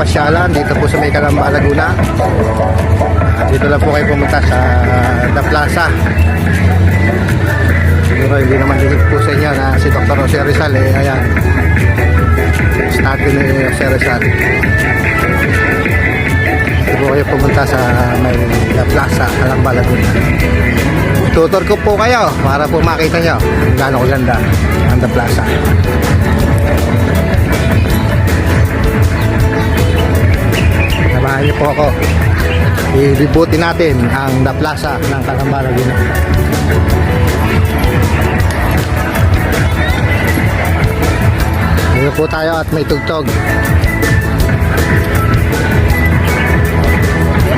pasyalan dito po sa may Calamba, Laguna. Dito lang po kayo pumunta sa The Plaza. Siguro hindi naman dinig po sa inyo na si Dr. Jose Rizal ayan, statue ni Jose Rizal. Dito po kayo pumunta sa may The Plaza, Calamba, Laguna. Tutor ko po kayo para po makita nyo kung gaano kaganda ang The Plaza. Samahan niyo po ako. I-rebootin natin ang The Plaza ng Calamba, Laguna. Dito po tayo at may tugtog.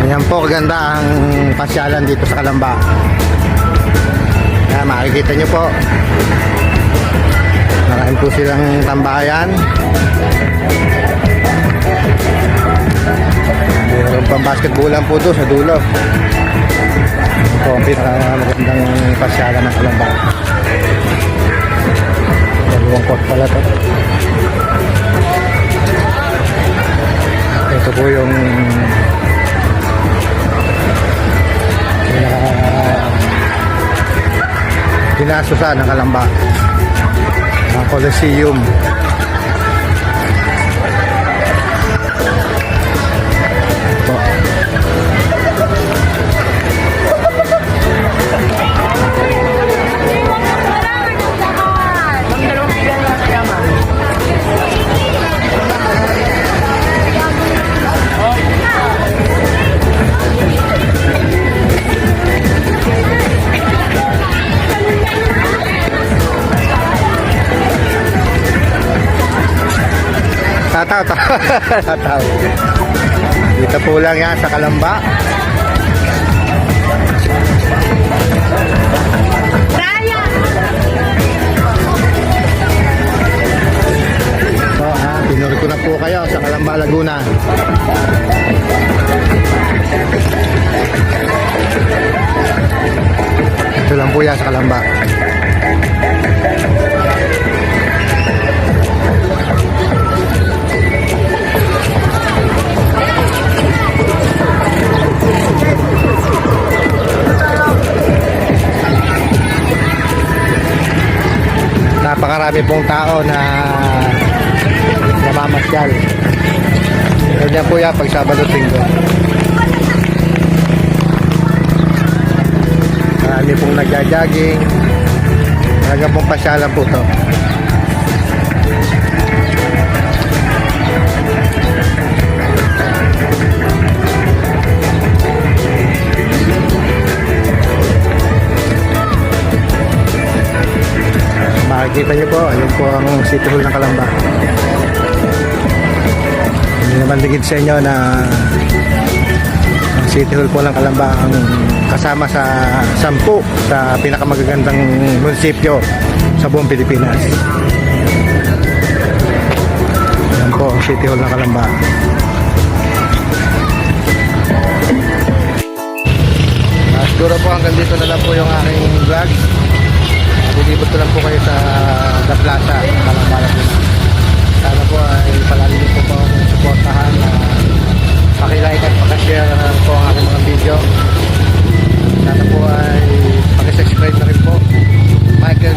Ayan po kaganda ang pasyalan dito sa Calamba. Ayan, makikita nyo po. Marami po silang tambayan. Mayroon pang basketballan po doon sa dulo. Ito po ang pinakamagandang pasyalan ng Calamba. Dalawang court pala to. Ito po yung ginasusan ng Calamba, ang Coliseum. Ito. Tataw. Dito po lang yan sa Calamba. So, tinuro ko na po kayo sa Calamba, Laguna. Ito lang po yan sa Calamba. Napakarami pong tao na namamasyal. Ganyan po yan pag Sabado Linggo. Marami pong nagja-jogging. Talaga pong pasyalan po to. Makikita nyo po, ayun po ang City Hall ng Calamba. Hindi naman ligid sa inyo na ang City Hall po ng Calamba ang kasama sa 10 sa pinakamagagandang munisipyo sa buong Pilipinas. Ayan po ang City Hall ng Calamba. Siguro po hanggang dito na lang po yung aking vlog. Dilibot ko lang po kayo sa The Plaza, Calamba, Laguna. Sana po ay palagi din po akong supportahan. Pakilike at pakashare po ang aking mga video. Sana po ay pakisubscribe na rin po. Michael